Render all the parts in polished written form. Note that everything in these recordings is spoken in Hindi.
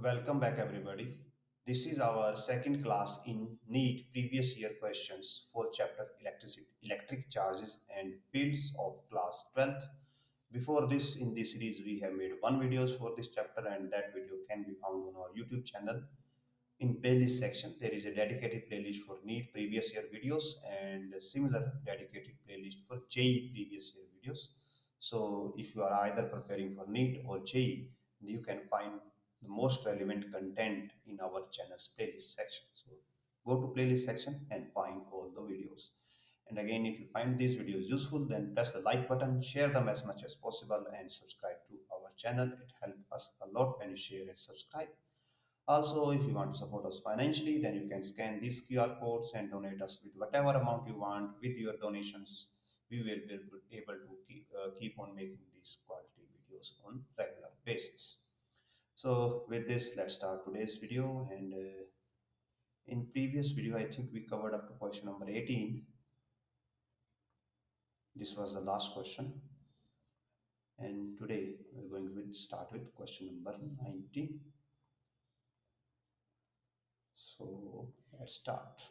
Welcome back, everybody. This is our second class in NEET previous year questions for chapter electricity, electric charges and fields of class 12th. Before this, in this series, we have made one videos for this chapter, and that video can be found on our YouTube channel. In playlist section, there is a dedicated playlist for NEET previous year videos and a similar dedicated playlist for JEE previous year videos. So if you are either preparing for NEET or JEE, you can find the most relevant content in our channel's playlist section. So go to playlist section and find all the videos. And again, if you find these videos useful, then press the like button, share them as much as possible, and subscribe to our channel. It helps us a lot when you share and subscribe. Also, if you want to support us financially, then you can scan these QR codes and donate us with whatever amount you want. With your donations, we will be able to keep on making these quality videos on regular basis. So with this, let's start today's video. And in previous video, I think we covered up to question number 18. This was the last question. And today we're going to start with question number 19. So let's start.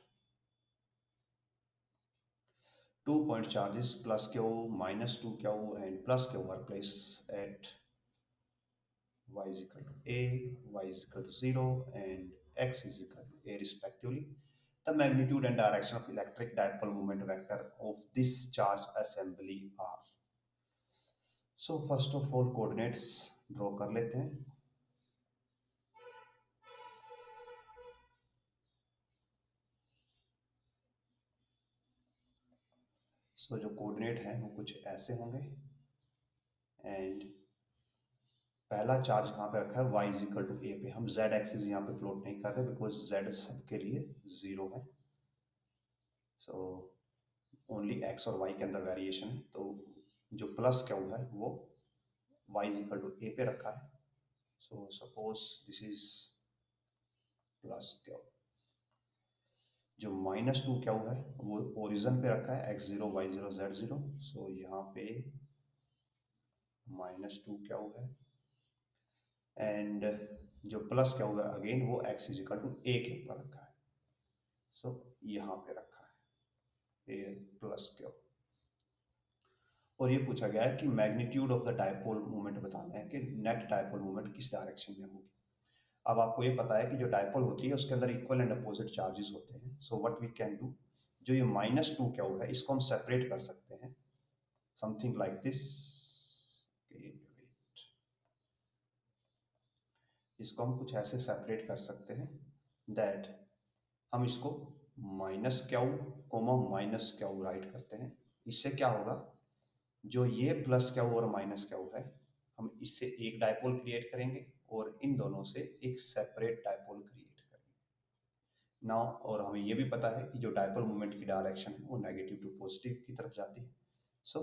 2 point charges plus q minus 2q and plus q are placed at y is equal to a, y is equal to 0 and x is equal to a respectively. The magnitude and direction of electric dipole moment vector of this charge assembly are. So first of all coordinates draw कर लेते हैं. सो जो कोऑर्डिनेट है वो कुछ ऐसे होंगे एंड पहला चार्ज कहाँ पे रखा है y इज इक्वल टू ए पे. हम z एक्सिस यहाँ पे प्लॉट नहीं कर रहे बिकॉज z सबके लिए 0 है. सो ओनली x और y के अंदर वेरिएशन है. तो जो प्लस क्या हुआ है वो y इज इक्वल टू ए पे रखा है. So suppose this is plus क्या. जो माइनस 2 क्या हुआ है वो ओरिजिन पे रखा है x0 y0 z0. सो यहाँ पे -2 क्या हुआ है एंड जो प्लस क्या हुआ है अगेन वो x इज इक्वल टू ए के ऊपर रखा है. सो यहाँ पे रखा है ए प्लस क्यू. और ये पूछा गया है कि magnitude of the dipole moment बताना है कि नेट डायपोल मोमेंट किस डायरेक्शन में होगी. अब आपको ये पता है कि जो डायपोल होती है उसके अंदर इक्वल एंड अपोजिट चार्जेस होते हैं. So what we can do, जो ये -2 क्या हुआ है इसको हम सेपरेट कर सकते हैं समथिंग लाइक दिस. इसको हम कुछ ऐसे सेपरेट कर सकते हैं दैट हम इसको minus Q comma minus Q right करते हैं. इससे क्या होगा, जो ये प्लस क्यू और माइनस क्यू है हम इससे एक डायपोल क्रिएट करेंगे और इन दोनों से एक सेपरेट डायपोल क्रिएट करेंगे नाउ. और हमें ये भी पता है कि जो डायपोल मोमेंट की डायरेक्शन है वो नेगेटिव टू पॉजिटिव की तरफ जाती है. सो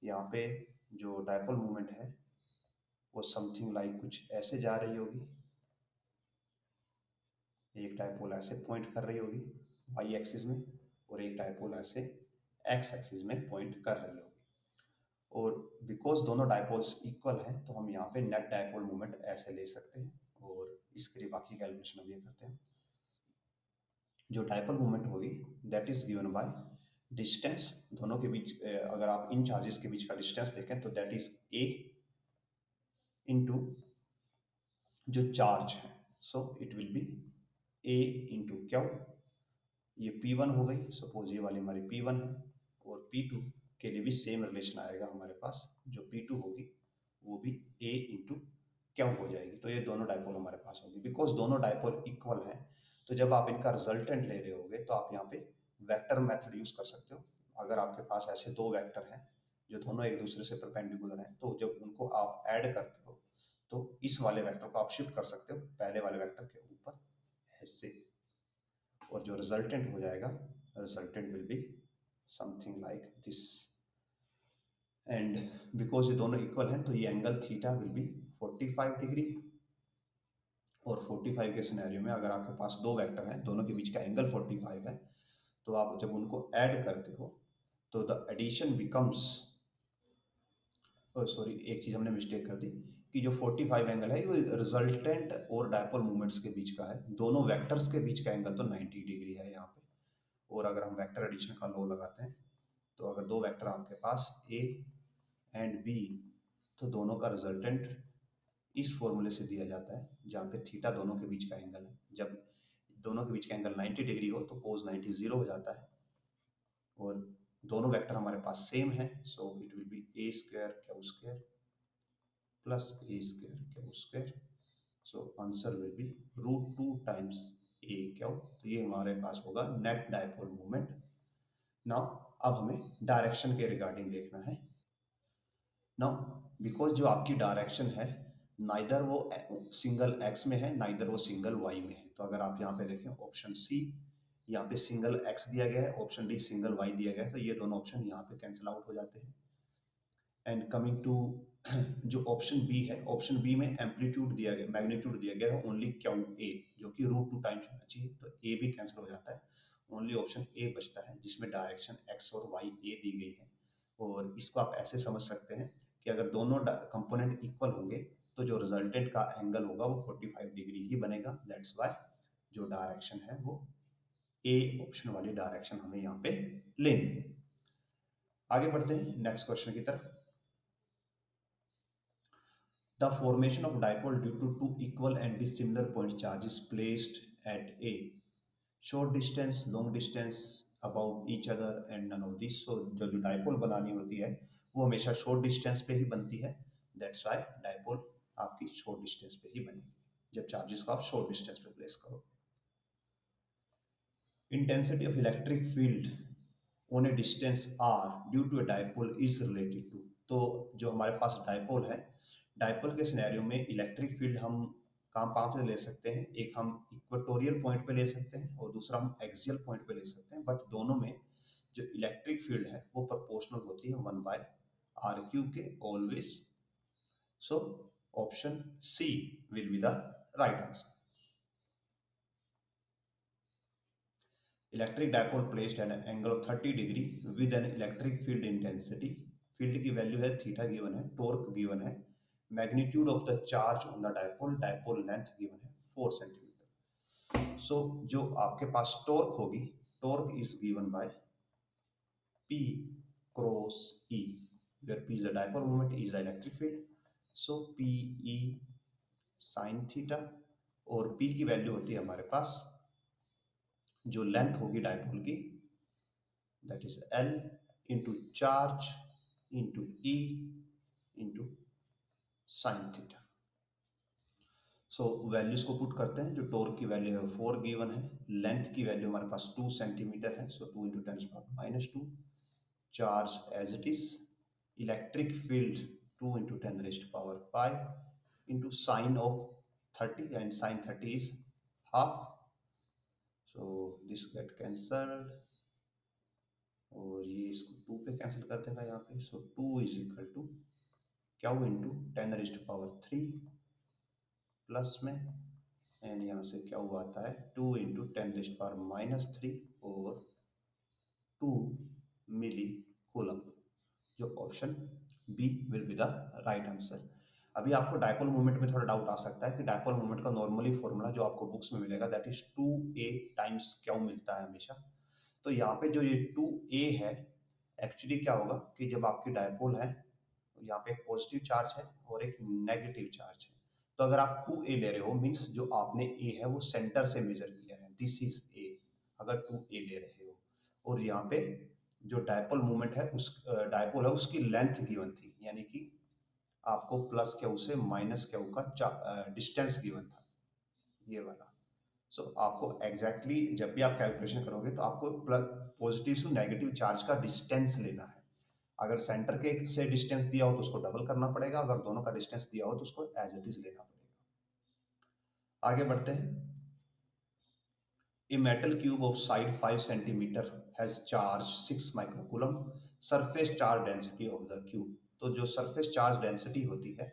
यहाँ पे जो डायपोल मोमेंट है वो समथिंग लाइक कुछ ऐसे जा रही होगी. एक डायपोल ऐसे पॉइंट कर रही होगी वाई एक्सिस में और एक डायपोल ऐसे एक्स एक्सिस में पॉइंट कर रही होगी. और बिकॉज दोनों डायपोल्स इक्वल हैं तो हम यहाँ पे नेट डायपोल मोमेंट ऐसे ले सकते हैं. और इसके लिए बाकी कैलकुलेशन हम ये करते हैं. जो डायपोल मोमेंट होगी that is given by distance दोनों के बीच. अगर आप इन चार्जेस के बीच का डिस्टेंस देखें तो दैट इज ए इंटू जो चार्ज है. So it will be A into Q. ये P1 हो गई. सपोज ये वाली हमारी P1 है और P2 के लिए भी सेम रिलेशन आएगा हमारे पास. जो P2 होगी वो भी A इंटू क्यू हो जाएगी. तो ये दोनों डायपोल हमारे पास होगी. बिकॉज दोनों डायपोल इक्वल हैं तो जब आप इनका रिजल्टेंट ले रहे होगे तो आप यहाँ पे वेक्टर मेथड यूज कर सकते हो. अगर आपके पास ऐसे दो वेक्टर हैं जो दोनों एक दूसरे से परपेंडिकुलर हैं तो जब उनको आप ऐड करते हो तो इस वाले वेक्टर को आप शिफ्ट कर सकते हो पहले वाले वेक्टर के ऊपर ऐसे. और जो रिजल्टेंट हो जाएगा resultant will be something like this. And because ये दोनों इक्वल हैं तो ये angle theta will be 45 degree. और 45 के सिनेरियो में अगर आपके पास दो वेक्टर हैं दोनों के बीच का एंगल 45 है तो आप जब उनको ऐड करते हो तो द एडिशन बिकम्स, सॉरी एक चीज हमने मिस्टेक कर दी. कि जो 45 एंगल है वो रिजल्टेंट और डायपोल मूवमेंट्स के बीच का है। दोनों वेक्टर्स के बीच का एंगल तो 90 डिग्री है यहाँ पे। और अगर हम वेक्टर एडिशन का लॉ लगाते हैं तो अगर दो वेक्टर आपके पास ए एंड बी, तो दोनों का रिजल्टेंट इस फॉर्मूले से दिया जाता है जहाँ पे थीटा दोनों के बीच का एंगल है। जब दोनों के बीच का एंगल 90 डिग्री हो तो कोस 90 जीरो हो जाता है। और दोनों वेक्टर हमारे पास सेम है, so it will be A square Q square plus A square Q square. So answer will be √2 times A Q. तो ये हमारे पास होगा नेट डायपोल मूवमेंट। नाउ अब हमें डायरेक्शन के रिगार्डिंग देखना है। नाउ बिकॉज जो आपकी डायरेक्शन है नाइदर वो सिंगल एक्स में है नाइदर वो सिंगल वाई में है। तो अगर आप यहाँ पे देखें ऑप्शन सी, यहाँ पे सिंगल एक्स दिया गया है, ऑप्शन डी सिंगल वाई दिया गया है, तो ये दोनों ऑप्शन यहाँ पे कैंसिल आउट हो जाते हैं। एंड कमिंग टू जो ऑप्शन बी है, ऑप्शन बी में एम्पलीट्यूड दिया गया, मैग्नीट्यूड दिया गया है ओनली क्यू ए, जो कि √2 टाइम्स होना चाहिए, तो ए भी कैंसिल हो जाता है। ओनली ऑप्शन ए बचता है जिसमें डायरेक्शन एक्स और वाई ए दी गई है। और इसको आप ऐसे समझ सकते हैं कि अगर दोनों कंपोनेंट इक्वल होंगे तो जो रिजल्टेंट का एंगल होगा वो 45 डिग्री ही बनेगा। दैट्स वाई जो डायरेक्शन है वो ए ऑप्शन वाली डायरेक्शन हमें यहाँ पे लेनी है। आगे बढ़ते हैं नेक्स्ट क्वेश्चन की तरफ। The formation of dipole due to two equal and dissimilar point charges placed at a short distance, long distance above each other and none of these. So जो डायपोल बनानी होती है वो हमेशा शॉर्ट डिस्टेंस पे ही बनती है। दैट्स वाई डायपोल आपकी शॉर्ट डिस्टेंस पे ही बनेगी जब चार्जेस को आप शॉर्ट डिस्टेंस पे प्लेस करो। Intensity of electric field on a distance r due to a dipole is related to। तो जो हमारे पास डायपोल है, डायपोल के सिनेरियो में इलेक्ट्रिक फील्ड हम कहाँ पे ले सकते हैं, एक हम इक्वेटोरियल पॉइंट पे ले सकते हैं और दूसरा हम एक्सियल पॉइंट पे ले सकते हैं। बट दोनों में जो इलेक्ट्रिक फील्ड है वो प्रोपोर्शनल होती है 1/r³ के always. So option c will be the right answer. Electric dipole placed at an angle of 30 degree with an electric field intensity, field की वैल्यू है थीटा गिवन है, टॉर्क गिवन है, magnitude of the charge on the dipole, dipole length given है 4 सेंटीमीटर। सो जो आपके पास टॉर्क होगी, torque is given by P cross E, where P is the dipole moment, E is the electric field, so PE sin theta. और P की वैल्यू होती है हमारे पास जो लेंथ होगी डायपोल की, that is L into charge into E into sin theta. So values को पुट करते हैं। जो टॉर्क की वैल्यू है 4 गिवन है, लेंथ की वैल्यू हमारे पास 2 सेंटीमीटर है, so 2 into 10⁻², charge as it is, electric field 2 into 10⁵ into sine of 30 and sine 30 is half, so this get cancelled और ये इसको 2 पे कैंसिल कर देगा यहाँ पे। So 2 is equal to q into 10⁻³ plus में, एंड यहाँ से क्या हुआ आता है 2 into 10⁻³ और 2 मिली कूलम, जो option b will be the right answer. अभी आपको डायपोल मूवमेंट में थोड़ा डाउट आ सकता है कि डायपोल मूवमेंट का नॉर्मली फॉर्मूला जो आपको बुक्स में मिलेगा that is 2a times Q मिलता है हमेशा। तो यहाँ पे जो ये 2a है, एक्चुअली क्या होगा कि जब आपकी डायपोल है यहाँ पे एक पॉजिटिव चार्ज है और एक नेगेटिव चार्ज है, तो अगर आप 2a ले रहे हो मीन्स जो आपने a है वो सेंटर से मेजर किया है, दिस इज a, अगर 2a ले रहे हो। और यहाँ पे जो डायपोल मूवमेंट है उस डायपोल है उसकी लेंथ गिवन थी, यानी कि आपको प्लस क्यू से माइनस क्यू का डिस्टेंस गिवन था ये वाला। सो आपको एग्जैक्टली जब भी आप कैलकुलेशन करोगे तो आपको पॉजिटिव से नेगेटिव चार्ज का डिस्टेंस लेना है। अगर सेंटर के से डिस्टेंस दिया हो तो उसको डबल करना पड़ेगा, अगर दोनों का डिस्टेंस दिया हो तो उसको एज इट इज लेना पड़ेगा। आगे बढ़ते हैं। A metal cube of side 5 centimeter has charge 6 microcoulomb, surface charge density of the cube। तो जो surface charge density होती है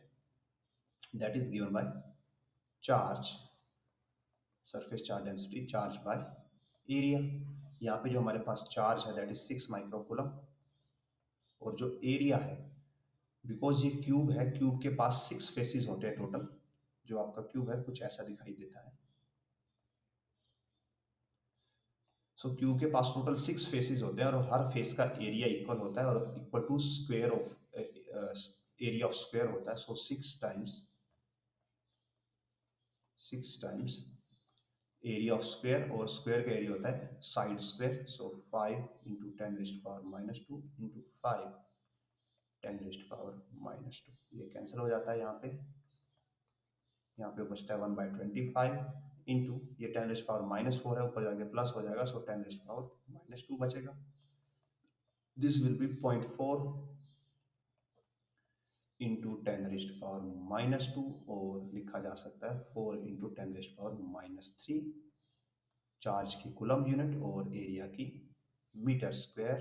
that is given by charge, surface charge density charge by area। यहाँ पे जो हमारे पास चार्ज है that is 6 microcoulomb और जो एरिया है बिकॉज ये क्यूब है, क्यूब के पास 6 फेसेस होते हैं टोटल। जो आपका क्यूब है कुछ ऐसा दिखाई देता है। सो क्यूब के पास टोटल 6 फेसेस होते हैं और हर फेस का एरिया इक्वल होता है और equal to square of area of square होता है। So 6 times area of square, और स्क्वायर का एरिया होता है side square. So 5 into 10⁻², into 5 10⁻²। ये कैंसिल हो जाता है यहाँ पे बचता है 1/25 इंटू ये 10⁻⁻4 है, ऊपर जाके प्लस हो जाएगा। सो 10⁻², बचेगा। दिस विल बी 0.4 इंटू 10⁻², और लिखा जा सकता है 4 इंटू 10⁻³ चार्ज की कूलम्ब यूनिट और एरिया की metre square,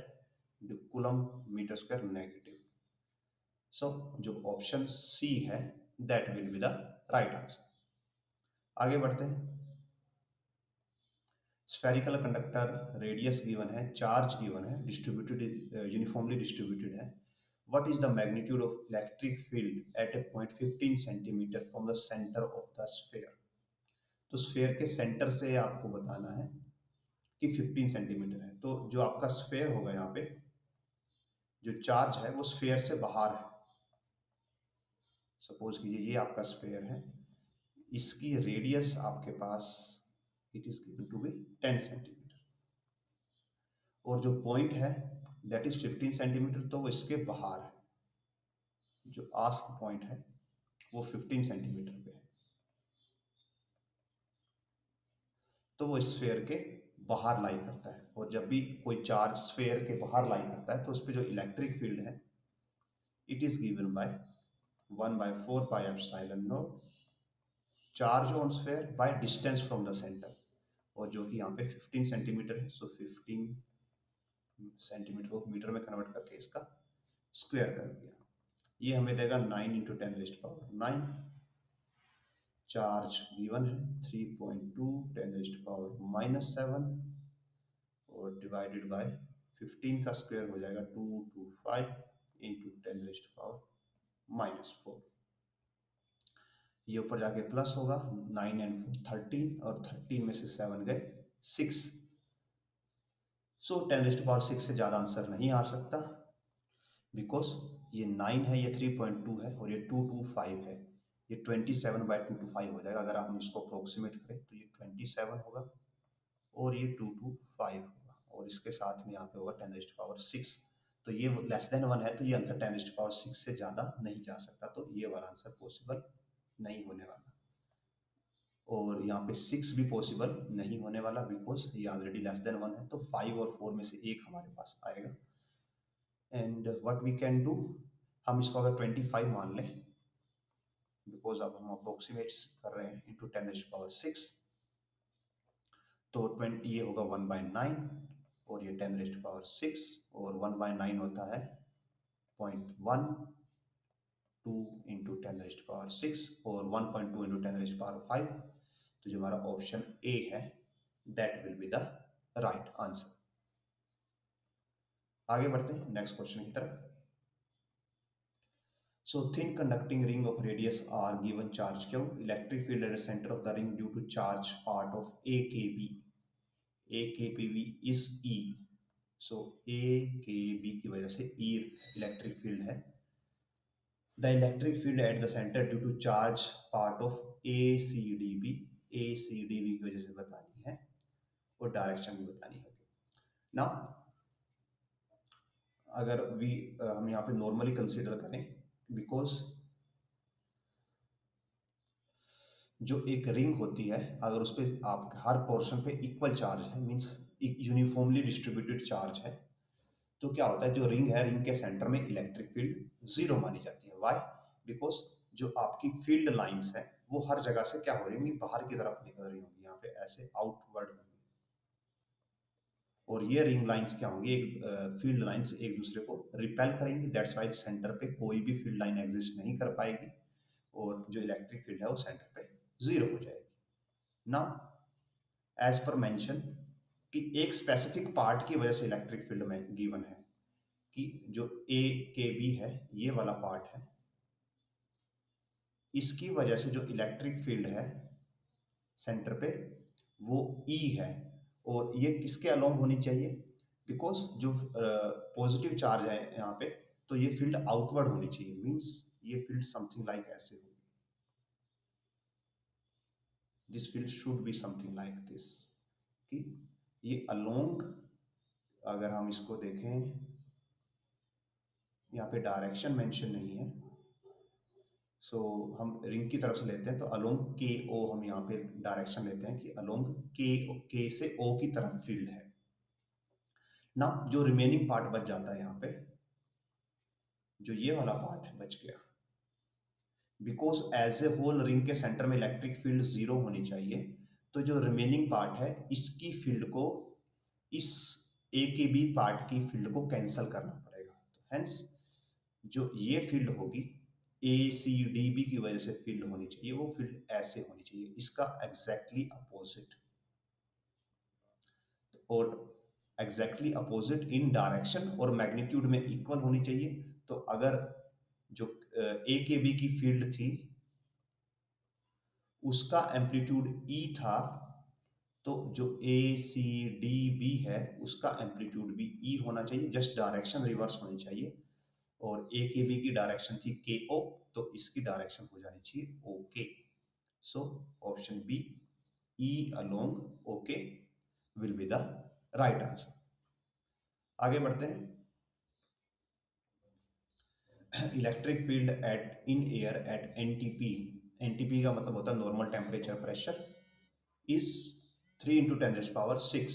coulomb metre square negative. So जो ऑप्शन सी है that will be the right answer. आगे बढ़ते हैं। स्फेरिकल कंडक्टर रेडियस गिवन है, चार्ज गिवन है, डिस्ट्रीब्यूटेड यूनिफॉर्मली डिस्ट्रीब्यूटेड है। What is the magnitude of electric field at a point 15 centimeter from the center of the sphere? तो स्फेयर के सेंटर से आपको बताना है कि 15 सेंटीमीटर है। तो जो आपका स्फेयर होगा यहाँ पे, जो चार्ज है वो स्फेयर से बाहर है। सपोज कीजिए ये आपका स्फेयर है, इसकी रेडियस आपके पास it is given to be 10 centimetre, और जो पॉइंट है दैट इज 15 सेंटीमीटर, तो वो इसके बाहर है। जो आस्क पॉइंट है वो 15 सेंटीमीटर पे है, तो वो स्फेयर के बाहर लाई करता है। और जब भी कोई चार्ज स्फेयर के बाहर लाई करता है तो उस पर जो इलेक्ट्रिक फील्ड है it is given by 1/4πε0 charge on sphere by distance from the centre, और जो कि यहाँ पे 15 सेंटीमीटर है। सो 15 सेंटीमीटर को मीटर में कन्वर्ट करके इसका स्क्वायर कर दिया। ये हमें देगा 9 इंटू 10⁻⁹। चार्ज गिवन है 3.2 10⁻⁻7, और डिवाइडेड बाय 15 का स्क्वायर हो जाएगा 225 इंटू 10⁻⁻4। ये ऊपर जाके प्लस होगा, 9 एंड 4 13, और 13 में से 7 गए 6। सो 10⁻6 से ज़्यादा आंसर नहीं आ सकता, बिकॉज ये 9 है, ये 3.2 है, और ये 225 है। ये 27/225 हो जाएगा। अगर आप इसको अप्रोक्सीमेट करें तो ये 27 होगा और ये 225 होगा, और इसके साथ में यहाँ पे होगा 10⁻6। तो ये लेस देन 1 है, तो ये आंसर 10⁻6 से ज़्यादा नहीं जा सकता। तो ये वाला आंसर पॉसिबल नहीं होने वाला। और यहाँ पे 6 भी पॉसिबल नहीं होने वाला, बिकॉज ये ऑलरेडी लेस देन 1 है। तो 5 और 4 में से एक हमारे पास आएगा। And what we can do, हम इसको अगर 25 मान लें, बिकॉज अब हम अप्रोक्सीमेट कर रहे हैं, इंटू 10⁻6, तो 20 ये होगा 1/9, और ये 10⁻6, और 1/9 होता है 0.12 इंटू 10⁻6, और 1.2 इंटू 10⁻5। तो जो हमारा ऑप्शन ए है that will be the right answer. आगे बढ़ते हैं नेक्स्ट क्वेश्चन की तरफ। So thin conducting ring of radius r given charge q, electric field at the center of the ring due to charge part of AKB. AKB is E. So AKB की वजह से E इलेक्ट्रिक फील्ड है। The electric field at the center due to charge part of ACDB. ACDB की वजह से बतानी है और डायरेक्शन भी बतानी होगी। Now अगर हम यहाँ पे नॉर्मली कंसीडर करें, बिकॉज जो एक रिंग होती है अगर उस पर आप हर पोर्शन पे इक्वल चार्ज है, मींस यूनिफॉर्मली डिस्ट्रीब्यूटेड चार्ज है, तो क्या होता है, जो रिंग है, रिंग के सेंटर में इलेक्ट्रिक फील्ड 0 मानी जाती है। व्हाई? बिकॉज जो आपकी फील्ड लाइंस है वो हर जगह से क्या हो रही होंगी, बाहर की तरफ निकल रही होंगी, यहाँ पे ऐसे आउटवर्ड होंगी। और ये रिंग लाइंस क्या होंगी, एक फील्ड लाइंस एक दूसरे को रिपेल करेंगी। दैट्स वाई सेंटर पे कोई भी फील्ड लाइन एग्जिस्ट नहीं कर पाएगी, और जो इलेक्ट्रिक फील्ड है वो सेंटर पे 0 हो जाएगी। नाउ एज पर मेंशन कि एक स्पेसिफिक पार्ट की वजह से इलेक्ट्रिक फील्ड में गिवन है कि जो ए के बी है, ये वाला पार्ट है, इसकी वजह से जो इलेक्ट्रिक फील्ड है सेंटर पे वो ई है, और ये किसके अलोंग होनी चाहिए, बिकॉज जो पॉजिटिव चार्ज है यहाँ पे, तो ये फील्ड आउटवर्ड होनी चाहिए, मींस ये फील्ड समथिंग लाइक ऐसे होगी, this field should be something like this, कि ये अलोंग, अगर हम इसको देखें, यहाँ पे डायरेक्शन मेंशन नहीं है, सो हम रिंग की तरफ से लेते हैं, तो अलोंग के ओ हम यहाँ पे डायरेक्शन लेते हैं कि अलोंग के से ओ की तरफ फील्ड है ना। जो रिमेनिंग पार्ट बच जाता है यहाँ पे, जो ये वाला पार्ट है बच गया, because as a whole ring के सेंटर में इलेक्ट्रिक फील्ड जीरो होनी चाहिए, तो जो रिमेनिंग पार्ट है इसकी फील्ड को इस ए के बी पार्ट की फील्ड को कैंसिल करना पड़ेगा, तो हेंस जो ये फील्ड होगी ए सी डी बी की वजह से फील्ड होनी चाहिए, वो फील्ड ऐसे होनी चाहिए, इसका एग्जैक्टली अपोजिट, और एग्जैक्टली अपोजिट इन डायरेक्शन और मैग्नीट्यूड में इक्वल होनी चाहिए। तो अगर जो ए के बी की फील्ड थी उसका एम्पलीट्यूड ई था, तो जो ए सी डी बी है उसका एम्पलीट्यूड भी ई होना चाहिए, जस्ट डायरेक्शन रिवर्स होनी चाहिए, और ए के बी की डायरेक्शन थी के ओ, तो इसकी डायरेक्शन हो जानी चाहिए ओ के। सो ऑप्शन बी, ई अलोंग ओ के will be the right answer. आगे बढ़ते हैं। Electric field at in air at NTP, NTP का मतलब होता है नॉर्मल टेम्परेचर प्रेशर, इज 3 × 10⁻⁶।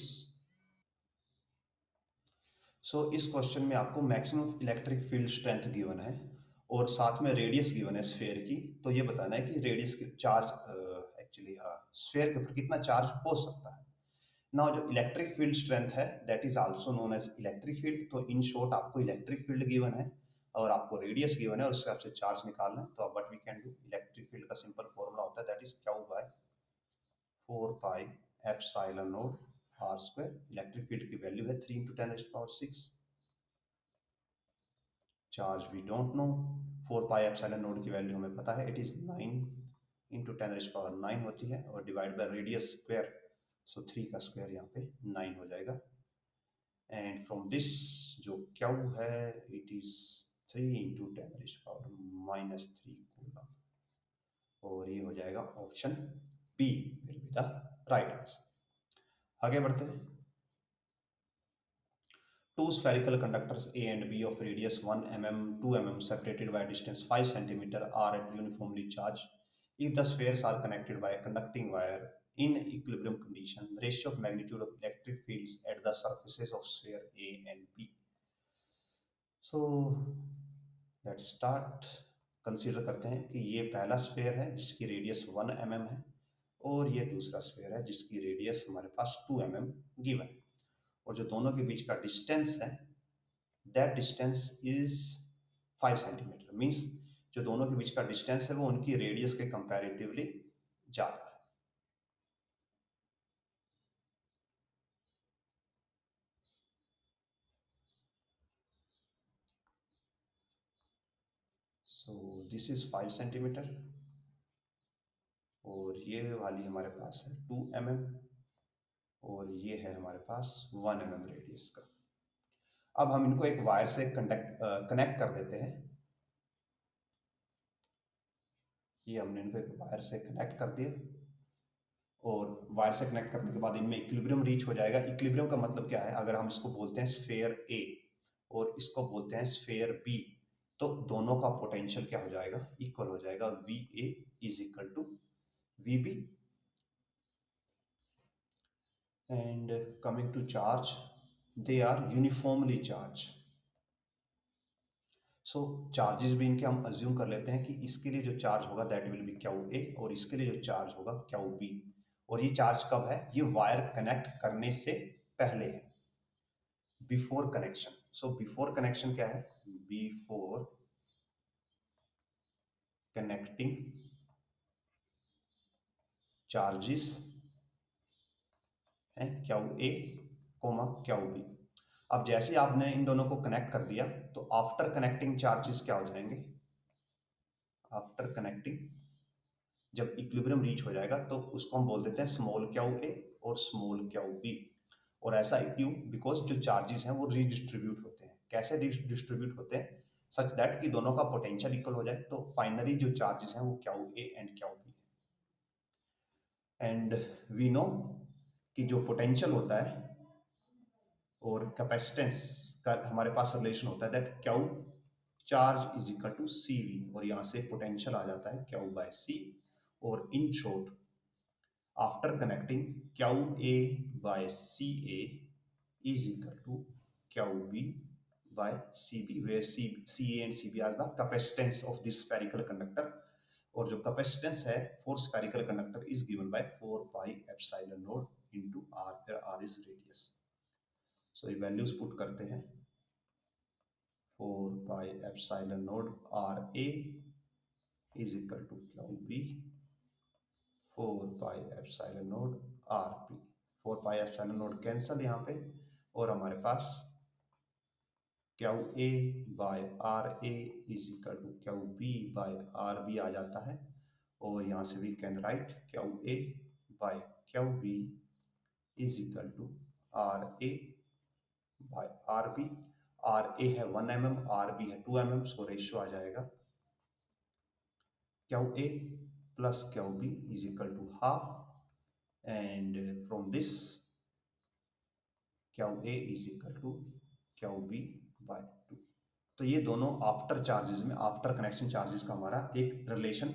सो इस क्वेश्चन में आपको maximum electric field strength given है और साथ में रेडियस गिवन है स्फेयर की, तो ये बताना है कि रेडियस के चार्ज एक्चुअली स्फेयर के ऊपर कितना चार्ज हो सकता है। नाउ जो इलेक्ट्रिक फील्ड स्ट्रेंथ है that is also known as electric field, तो इन शॉर्ट आपको इलेक्ट्रिक फील्ड गिवन है और आपको रेडियस गिवन है और उससे आपसे चार्ज निकालना है। तो अब what we can do, electric field का सिंपल फॉर्मूला होता है that is q by 4 pi epsilon naught r square. Electric field की वैल्यू है 3 × 10⁻⁶, charge we don't know, 4 pi epsilon naught की वैल्यू हमें पता है, इट इज 9 × 10⁻⁹ होती है, और divide by radius square, so 3 का स्क्वायर यहाँ पे 9 हो जाएगा, एंड फ्रॉम दिस जो क्यू है इट इज 3 × 10⁻³ कूलम, और ये हो जाएगा option b will be the right answer. आगे बढ़ते हैं। Two spherical conductors A and B of radius 1 mm, 2 mm separated by a distance 5 cm are at uniformly charged. If the spheres are connected by a conducting wire in equilibrium condition, the ratio of magnitude of electric fields at the surfaces of sphere A and B. So let's start. Consider करते हैं कि ये पहला स्फेयर है जिसकी रेडियस 1 mm है, और ये दूसरा स्फेयर है जिसकी रेडियस हमारे पास 2 mm गिवन है, और जो दोनों के बीच का डिस्टेंस है that distance is 5 centimetre, means जो दोनों के बीच का डिस्टेंस है वो उनकी रेडियस के कंपैरेटिवली ज्यादा है। सो दिस इज 5 सेंटीमीटर, और ये वाली हमारे पास है 2 mm, और ये है हमारे पास 1 mm रेडियस का। अब हम इनको एक वायर से कनेक्ट कर देते हैं। ये हमने इनको एक वायर से कनेक्ट कर दिया, और वायर से कनेक्ट करने के बाद इनमें इक्विलिब्रियम रीच हो जाएगा। इक्विलिब्रियम का मतलब क्या है, अगर हम इसको बोलते हैं स्फेयर ए और इसको बोलते हैं स्फेयर बी, तो दोनों का पोटेंशियल क्या हो जाएगा, इक्वल हो जाएगा, v a is equal to v b. And coming to charge, they are uniformly charge, so charges भी इनके हम अज्यूम कर लेते हैं कि इसके लिए जो चार्ज होगा that will B Q A, और इसके लिए जो चार्ज होगा क्यू बी। और ये चार्ज कब है, ये वायर कनेक्ट करने से पहले है, before connection. So before connection क्या है, बिफोर कनेक्टिंग चार्जेस है Q a comma q b. अब जैसे आपने इन दोनों को कनेक्ट कर दिया तो आफ्टर कनेक्टिंग चार्जेस क्या हो जाएंगे, आफ्टर कनेक्टिंग जब इक्विलिब्रियम रीच हो जाएगा तो उसको हम बोल देते हैं स्मॉल क्याउ ए और स्मॉल क्याउ बी। और ऐसा क्यों, बिकॉज जो चार्जेस हैं वो रीडिस्ट्रीब्यूट होते हैं। कैसे डिस्ट्रीब्यूट होते हैं, सच दैट कि दोनों का पोटेंशियल इक्वल हो जाए। तो फाइनली जो चार्जेस हैं वो क्याउ ए एंड क्याउ बी है। एंड वी नो कि जो पोटेंशियल होता है और कैपेसिटेंस का हमारे पास रिलेशन होता है, that Q charge is equal to C V, और यहाँ से पोटेंशियल आ जाता है क्याउ बाय सी। और in short after connecting Q A by C A is equal to Q B by C B, where C A and C B are the capacitance of this spherical conductor, और जो capacitance है for spherical conductor is given by 4 pi epsilon naught into R, where R is radius. So ये values put करते हैं, 4 pi epsilon naught R A is equal to Q B 4 pi epsilon naught R P. 4 pi epsilon naught cancel यहाँ पे, और हमारे पास Q A by R A is equal to Q B by R B आ जाता है। और यहाँ से we can write Q A by Q B is equal to R A by R B. R A है 1 mm, आर बी है 2 mm, सो रेशियो आ जाएगा q a plus q B is equal to half, and from this q a is equal to Q B by 2। तो ये दोनों आफ्टर चार्जेस में, आफ्टर कनेक्शन चार्जेस का हमारा एक रिलेशन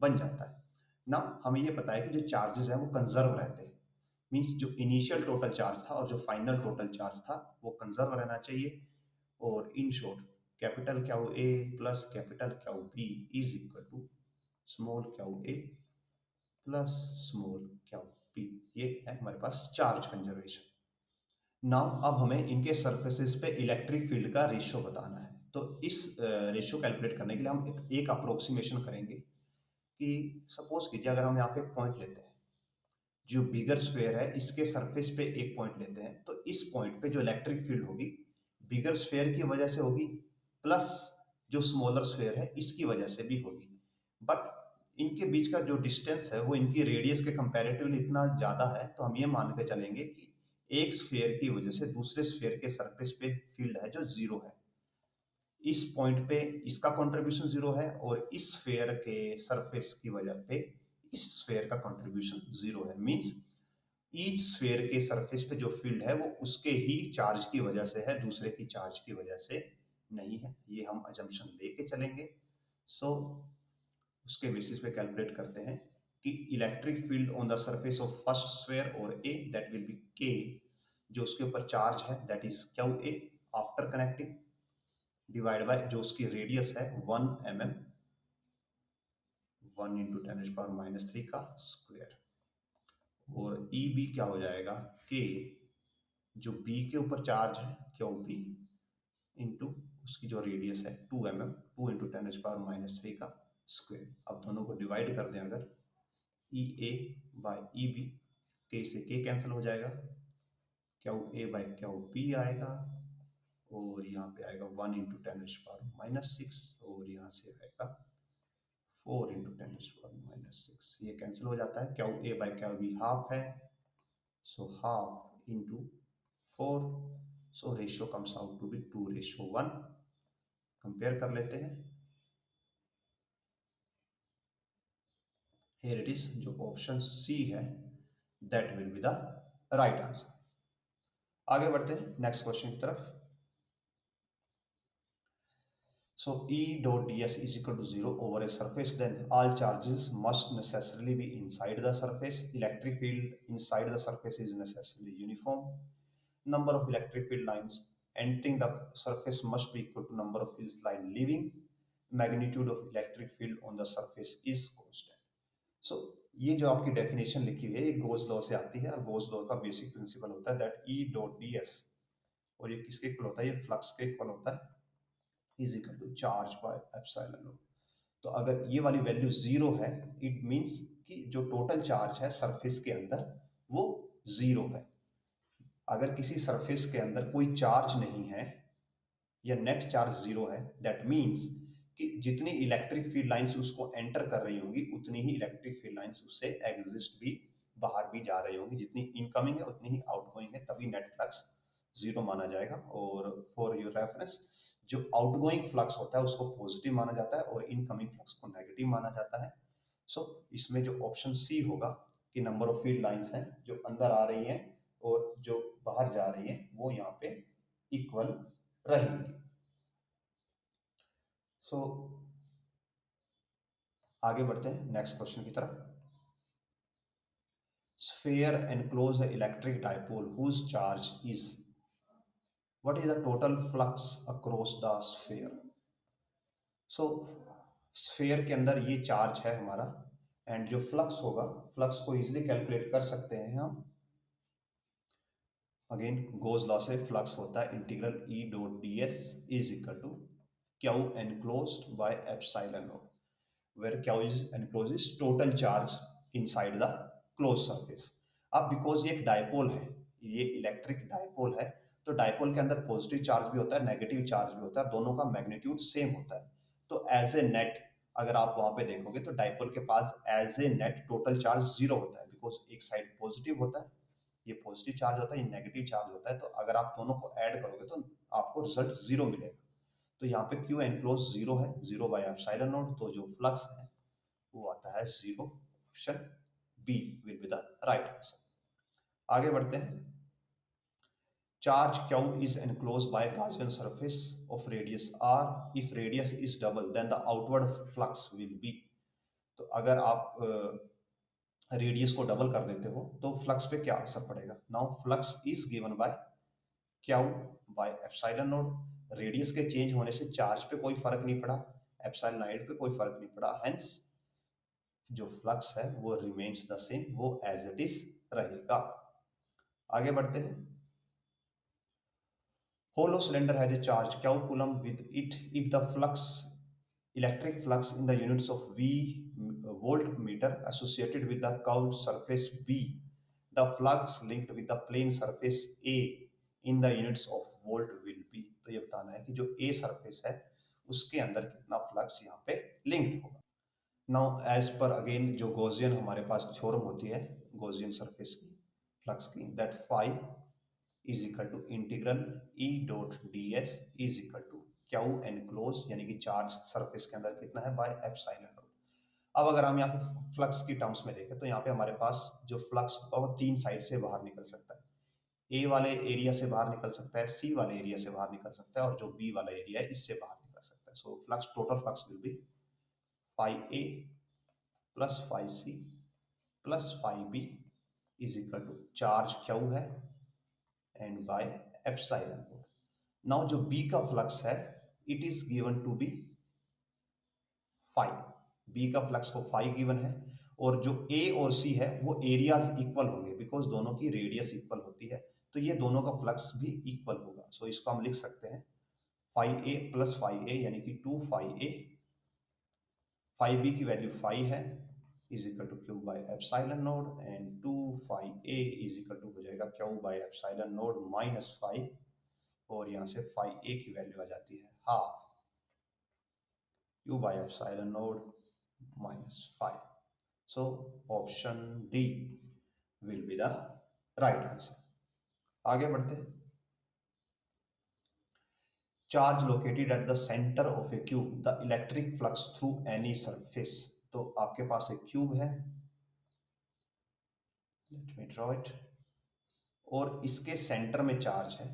बन जाता है ना। हमें ये पता है कि जो चार्जेस हैं वो कंजर्व रहते हैं, मींस जो इनिशियल टोटल चार्ज था और जो फाइनल टोटल चार्ज था वो कंजर्व रहना चाहिए। और in short capital q a plus capital q B is equal to small q a plus small q b. ये है हमारे पास चार्ज कंजर्वेशन। नाउ अब हमें इनके सरफेसेस पे इलेक्ट्रिक फील्ड का रेशियो बताना है। तो इस रेशियो कैलकुलेट करने के लिए हम एक अप्रोक्सीमेशन करेंगे कि सपोज कीजिए अगर हम यहाँ पे एक पॉइंट लेते हैं, जो बिगर स्फेयर है इसके सरफेस पे एक पॉइंट लेते हैं, तो इस पॉइंट पे जो इलेक्ट्रिक फील्ड होगी बिगर स्फेयर की वजह से होगी, प्लस जो स्मॉलर स्फेयर है इसकी वजह से भी होगी। बट इनके बीच का जो डिस्टेंस है वो इनकी रेडियस के कंपैरेटिवली इतना ज्यादा है, तो हम ये मान के चलेंगे कि एक स्फेयर की वजह से दूसरे स्फेयर के सरफेस पे फील्ड है जो जीरो है। इस पॉइंट पे इसका कंट्रीब्यूशन जीरो है, और इस स्फेयर के सरफेस की वजह पे इस स्फेयर का कंट्रीब्यूशन जीरो है। मींस ईच स्फेयर के सरफेस पे जो फील्ड है वो उसके ही चार्ज की वजह से है, दूसरे की चार्ज की वजह से नहीं है। ये हम अजम्पशन लेके चलेंगे। सो उसके बेसिस पे कैलकुलेट करते हैं कि electric field on the surface of first sphere और ए, दैट विल बी के, जो उसके ऊपर चार्ज है that is Q A after connecting, divide by जो उसकी रेडियस है 1 mm, 1 इंटू 10⁻³ का स्क्वायर। और ई बी क्या हो जाएगा, के जो बी के ऊपर चार्ज है क्यू बी इंटू उसकी जो रेडियस है 2 mm, 2 इंटू 10⁻³ का स्क्वायर। अब दोनों को डिवाइड कर दें अगर, ई ए बाय ई बी, के से के कैंसिल हो जाएगा, q A by Q b आएगा, और यहाँ पे आएगा 1 इंटू 10⁻⁻⁶, और यहाँ से आएगा 4 इंटू 10⁻⁻⁶। ये कैंसिल हो जाता है, Q A by Q B half है, so half into 4, so ratio comes out to be 2:1। Compare कर लेते हैं, here it is, जो ऑप्शन सी है that will be the right answer. आगे बढ़ते हैं नेक्स्ट क्वेश्चन की तरफ। So E dot ds is equal to 0 over a surface, then all charges must necessarily be inside the surface. Electric field inside the surface is necessarily uniform. Number of electric field lines entering the surface must be equal to number of field lines leaving. Magnitude of electric field on the surface is constant. So ये जो आपकी डेफिनेशन लिखी हुई है ये गोस लॉ से आती है, और गोस लॉ का बेसिक प्रिंसिपल होता है that E dot D S, और ये किसके इक्वल होता है, ये फ्लक्स के इक्वल होता है, is equal to charge by epsilon naught. तो अगर ये वाली वैल्यू जीरो है, इट मींस कि जो टोटल चार्ज है सरफेस के अंदर वो जीरो है। अगर किसी सरफेस के अंदर कोई चार्ज नहीं है या नेट चार्ज जीरो है, दैट मीन्स कि जितनी इलेक्ट्रिक फील्ड लाइंस उसको एंटर कर रही होंगी उतनी ही इलेक्ट्रिक फील्ड लाइंस उससे एग्जिस्ट भी, बाहर भी जा रही होंगी। जितनी इनकमिंग है उतनी ही आउटगोइंग है, तभी नेट फ्लक्स जीरो माना जाएगा। और फॉर योर रेफरेंस, जो आउटगोइंग फ्लक्स होता है उसको पॉजिटिव माना जाता है और इनकमिंग फ्लक्स को नेगेटिव माना जाता है। सो इसमें जो ऑप्शन सी होगा कि नंबर ऑफ फील्ड लाइंस हैं जो अंदर आ रही हैं और जो बाहर जा रही हैं वो यहाँ पे इक्वल रहेंगी। सो आगे बढ़ते हैं नेक्स्ट क्वेश्चन की तरफ। Sphere enclose electric dipole whose charge is, what is the total flux across the sphere? So sphere के अंदर ये चार्ज है हमारा, एंड जो फ्लक्स होगा, फ्लक्स को इजीली कैलकुलेट कर सकते हैं हम। अगेन गोज लॉ से फ्लक्स होता है integral E dot D S is equal to q enclosed by epsilon naught, where Q is encloses total charge inside the closed surface। अब बिकॉज ये एक डायपोल है, ये इलेक्ट्रिक डायपोल है, तो डायपोल के अंदर पॉजिटिव चार्ज भी होता है, नेगेटिव चार्ज भी होता है, दोनों का मैग्नीट्यूड सेम होता है। तो एज ए नेट अगर आप वहां पे देखोगे तो डायपोल के पास as a net total charge zero होता है, बिकॉज एक साइड पॉजिटिव होता है, ये पॉजिटिव चार्ज होता है, ये नेगेटिव चार्ज होता है। तो अगर आप दोनों को ऐड करोगे तो आपको रिजल्ट जीरो मिलेगा। तो यहाँ पे क्यू एनक्लोज जीरो है, जीरो बाय एप्सिलॉन नॉट, तो जो फ्लक्स है वो आता है zero. Option b will be the right answer. आगे बढ़ते हैं। Charge Q is enclosed by Gaussian surface of radius r, if radius is double then the outward flux will be। तो अगर आप रेडियस को डबल कर देते हो तो फ्लक्स पे क्या असर पड़ेगा? Now flux is given bye Q bye epsilon not. Radius के चेंज होने से चार्ज पे कोई फर्क नहीं पड़ा, एप्सिलॉन नॉट पे कोई फर्क नहीं पड़ा, हेंस जो फ्लक्स है वो रिमेन्स द सेम, वो एज इट इज रहेगा। आगे बढ़ते हैं। Hollow cylinder has a charge Q coulomb with it if the flux, electric flux in the units of V volt metre associated with the curved surface B, the flux linked with the plane surface A in the units of volt will be. तो ये बताना है कि जो A सरफेस है उसके अंदर कितना फ्लक्स यहाँ पे लिंक्ड होगा। नाउ एज पर अगेन जो गॉसियन हमारे पास थ्योरम होती है गॉसियन सरफेस की फ्लक्स की, that phi is equal to integral E dot D S is equal to Q enclose, यानी कि चार्ज सरफेस के अंदर कितना है, बाय एप्सिलॉन नॉट। अब अगर हम यहाँ पे फ्लक्स की टर्म्स में देखें तो यहाँ पे हमारे पास जो फ्लक्स होगा वो तीन साइड से बाहर निकल सकता है। ए वाले एरिया से बाहर निकल सकता है, सी वाले एरिया से बाहर निकल सकता है, और जो बी वाला एरिया है इससे बाहर निकल सकता है। So flux, total flux will be phi A plus phi C plus phi B is equal to charge Q है and by epsilon naught. Now जो बी का फ्लक्स है it is given to be phi, B का फ्लक्स को फाई गिवन है, और जो ए और सी है वो एरियाज इक्वल होंगे बिकॉज दोनों की रेडियस इक्वल होती है, तो ये दोनों का फ्लक्स भी इक्वल होगा। सो इसको हम लिख सकते हैं phi A plus phi A यानी कि two phi A, phi B की वैल्यू फाई है is equal to Q by epsilon naught, and two phi A is equal to हो जाएगा Q by epsilon naught minus phi, और यहाँ से फाई ए की वैल्यू आ जाती है half Q by epsilon naught minus phi. So option D will be the right answer. आगे बढ़ते हैं। Charge located at the centre of a cube, the electric flux through any surface. तो आपके पास एक क्यूब है, लेट मी ड्रॉ इट, और इसके सेंटर में चार्ज है।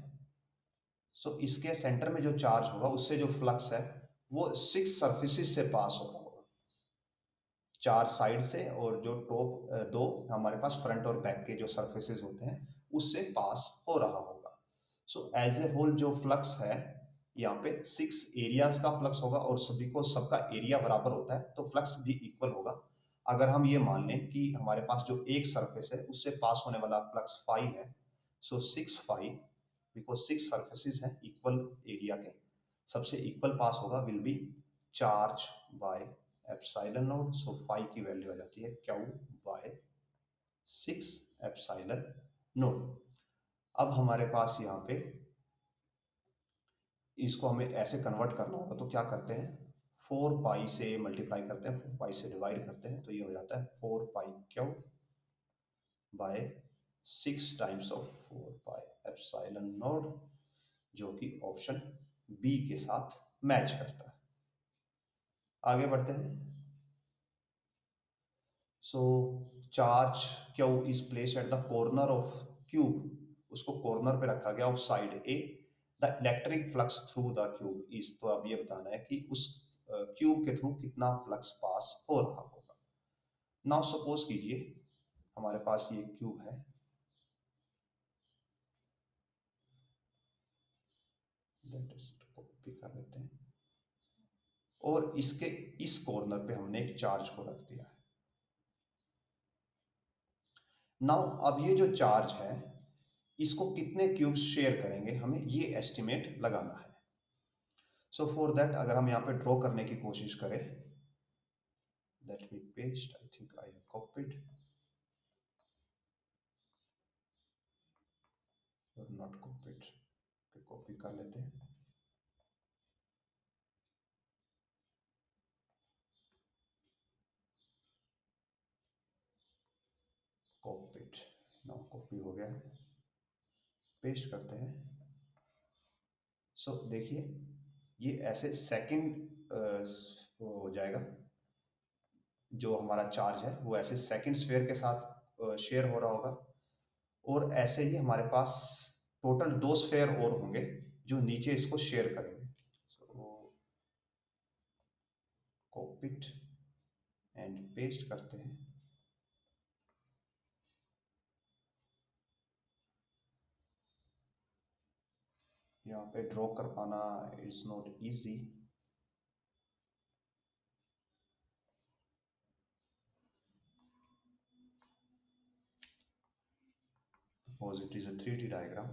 सो इसके सेंटर में जो चार्ज होगा उससे जो फ्लक्स है वो सिक्स सरफेसेस से पास हो रहा होगा, चार साइड से, और जो टॉप दो हमारे पास फ्रंट और बैक के जो सरफेसेस होते हैं उससे पास हो रहा होगा। सो एज ए होल जो फ्लक्स है यहाँ पे सिक्स एरियाज का फ्लक्स होगा, और सभी को सबका एरिया बराबर होता है तो फ्लक्स भी इक्वल होगा। अगर हम ये मान लें कि हमारे पास जो एक सरफेस है उससे पास होने वाला फ्लक्स फाई है, so six phi, because six surfaces हैं इक्वल एरिया के, सबसे इक्वल पास होगा will be charge by epsilon naught. So phi की वैल्यू आ जाती है Q by six epsilon naught. अब हमारे पास यहाँ पे इसको हमें ऐसे कन्वर्ट करना होगा, तो क्या करते हैं, 4 पाई से मल्टीप्लाई करते हैं, 4 पाई से डिवाइड करते हैं, तो ये हो जाता है 4 pi Q by 6 times of 4 pi epsilon naught, जो कि ऑप्शन बी के साथ मैच करता है। आगे बढ़ते हैं। So charge Q is place at the corner of cube, उसको कॉर्नर पे रखा गया of side A, the electric flux through the cube is, तो अब ये बताना है कि उस क्यूब के थ्रू कितना फ्लक्स पास हो रहा होगा। नाउ सपोज कीजिए हमारे पास ये क्यूब है, कॉपी कर लेते हैं, और इसके इस कॉर्नर पे हमने एक चार्ज को रख दिया है। नाउ अब ये जो चार्ज है इसको कितने क्यूब्स शेयर करेंगे, हमें ये एस्टिमेट लगाना है। सो फॉर दैट अगर हम यहाँ पे ड्रॉ करने की कोशिश करें, let me paste, I think I have copied और नॉट कॉपीड, कॉपी कर लेते हैं। कॉपीड, नाउ कॉपी हो गया, पेस्ट करते हैं। सो देखिए ये ऐसे सेकंड हो जाएगा, जो हमारा चार्ज है वो ऐसे सेकंड स्फीयर के साथ शेयर हो रहा होगा, और ऐसे ही हमारे पास टोटल 2 स्फीयर और होंगे जो नीचे इसको शेयर करेंगे। सो कॉपीड एंड पेस्ट करते हैं। यहाँ पे ड्रॉ कर पाना is not easy, because it is a 3D diagram.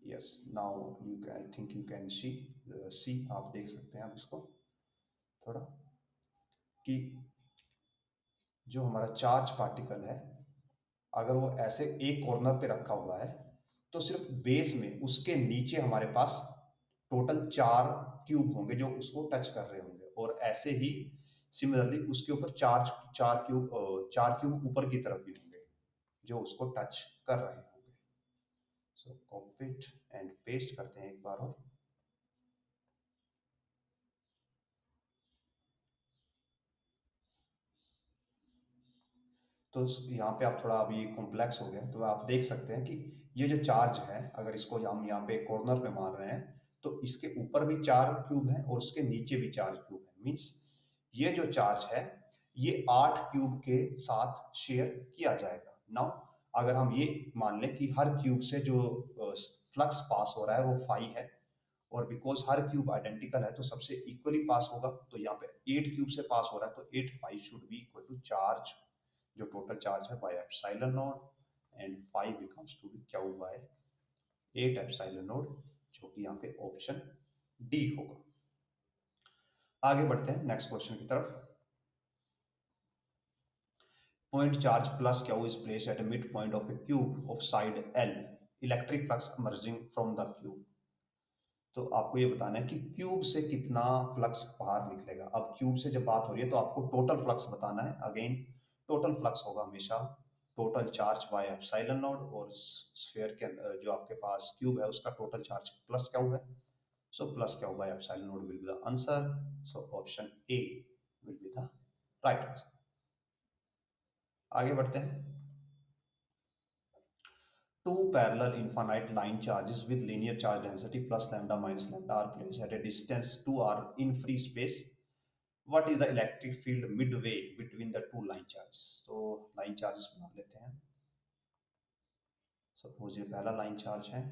Yes, now you can, I think you can see आप देख सकते हैं आप इसको थोड़ा, कि जो हमारा चार्ज पार्टिकल है अगर वो ऐसे एक कॉर्नर पे रखा हुआ है तो सिर्फ बेस में उसके नीचे हमारे पास टोटल 4 क्यूब होंगे जो उसको टच कर रहे होंगे, और ऐसे ही सिमिलरली उसके ऊपर चार क्यूब ऊपर की तरफ भी होंगे जो उसको टच कर रहे होंगे। सो कॉपी इट एंड पेस्ट करते हैं एक बार और। तो यहाँ पे आप थोड़ा अभी कॉम्प्लेक्स हो गया, तो आप देख सकते हैं कि ये जो चार्ज है अगर इसको हम यहाँ पे कॉर्नर पे मार रहे हैं तो इसके ऊपर भी 4 क्यूब हैं और उसके नीचे भी 4 क्यूब हैं, मीन्स ये जो चार्ज है ये 8 क्यूब के साथ शेयर किया जाएगा। नाउ अगर हम ये मान लें कि हर क्यूब से जो फ्लक्स पास हो रहा है वो फाई है, और बिकॉज हर क्यूब आइडेंटिकल है तो सबसे इक्वली पास होगा, तो यहाँ पे 8 क्यूब से पास हो रहा है तो 8 phi should be equal to charge, जो टोटल चार्ज है, by epsilon naught, and 5 becomes to be Q by 8 epsilon naught, जो कि यहाँ पे ऑप्शन डी होगा। आगे बढ़ते हैं नेक्स्ट क्वेश्चन की तरफ। Point charge plus Q is placed at a midpoint of a cube of side L. Electric flux emerging from the cube. तो आपको ये बताना है कि क्यूब से कितना फ्लक्स बाहर निकलेगा। अब क्यूब से जब बात हो रही है तो आपको टोटल फ्लक्स बताना है। अगेन टोटल फ्लक्स होगा हमेशा total charge by epsilon not, और स्फीयर के जो आपके पास क्यूब है उसका टोटल चार्ज प्लस क्यू है, so plus Q by epsilon not will be the answer. So option A will be the right answer. आगे बढ़ते हैं। Two parallel infinite line charges with linear charge density plus lambda minus lambda are placed at a distance 2r in free space. What is the electric field midway between the two line charges? तो line charges बना लेते हैं। सपोज ये पहला लाइन चार्ज है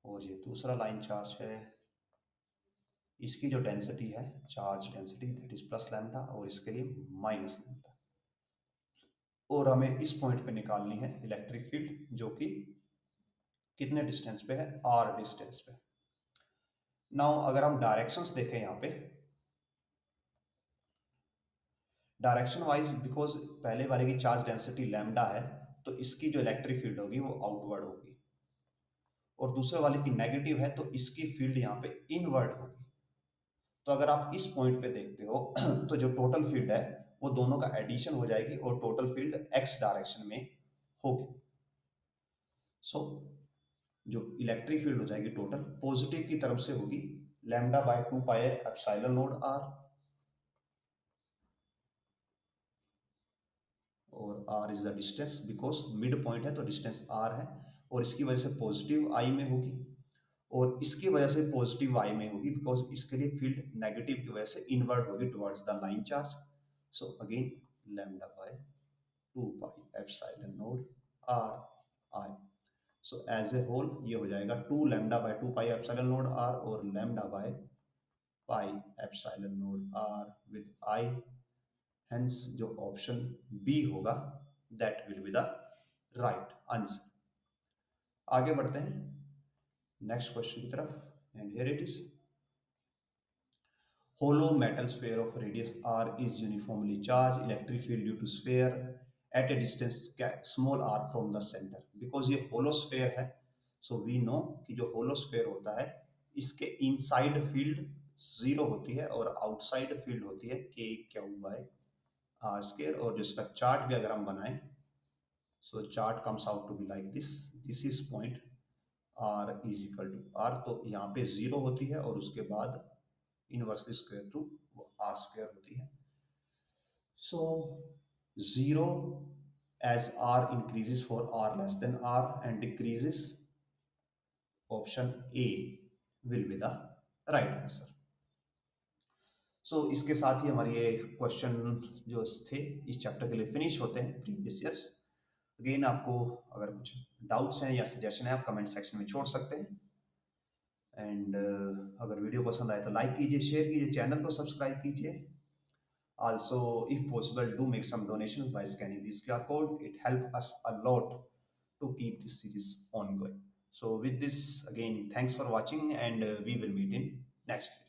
और ये दूसरा लाइन चार्ज है। इसकी जो डेंसिटी है, charge density, that is plus lambda, और इसके लिए माइनस लैम्डा, और हमें इस पॉइंट पे निकालनी है इलेक्ट्रिक फील्ड, जो कि कितने डिस्टेंस पे है, आर डिस्टेंस पे। नाउ अगर हम डायरेक्शंस देखें यहाँ पे, डायरेक्शन वाइज बिकॉज पहले वाले की चार्ज डेंसिटी लैम्डा है, तो इसकी जो इलेक्ट्रिक फील्ड होगी वो आउटवर्ड होगी, और दूसरे वाले की नेगेटिव है तो इसकी फील्ड यहाँ पे इनवर्ड होगी। तो अगर आप इस पॉइंट पे देखते हो तो जो टोटल फील्ड है वो दोनों का एडिशन हो जाएगी और टोटल फील्ड एक्स डायरेक्शन में होगी। सो जो इलेक्ट्रिक फील्ड हो जाएगी टोटल पॉजिटिव की तरफ से होगी, lambda by 2 pi epsilon naught R, और r is the distance because mid point है तो डिस्टेंस r है, और इसकी वजह से पॉजिटिव i में होगी और इसकी वजह से पॉजिटिव i में होगी बिकॉज इसके लिए फील्ड नेगेटिव की वजह से इनवर्ड होगी towards the line charge. So again lambda by 2 pi epsilon naught r i। So as a whole ये हो जाएगा 2 lambda by 2 pi epsilon naught r और lambda by pi epsilon naught r with i। Hence जो ऑप्शन बी होगा that will be the right answer. आगे बढ़ते हैं नेक्स्ट क्वेश्चन की तरफ, and here it is hollow metal sphere of radius r is uniformly charged, electric field due to sphere at a distance small r from the center। because ये hollow sphere है, so we know कि जो hollow sphere होता है इसके इनसाइड फील्ड जीरो होती है और आउटसाइड फील्ड होती है k Q by R square. और जो इसका चार्ट भी अगर हम बनाएं, so chart comes out to be like this is point r is equal to r, तो यहाँ पे जीरो होती है और उसके बाद इनवर्सली स्क्वायर टू वो आर स्क्वायर होती है। So zero as r increases for r less than r and decreases, option a will be the right answer। सो इसके साथ ही हमारे ये क्वेश्चन जो थे इस चैप्टर के लिए फिनिश होते हैं प्रीवियस ईयर्स। अगेन आपको अगर कुछ डाउट्स हैं या सजेशन है आप कमेंट सेक्शन में छोड़ सकते हैं, एंड अगर वीडियो पसंद आए तो लाइक कीजिए, शेयर कीजिए, चैनल को सब्सक्राइब कीजिए। Also, if possible, do make some donations by scanning this QR code. It helps us a lot to keep this series ongoing. So with this, again, thanks for watching, and we will meet in next video.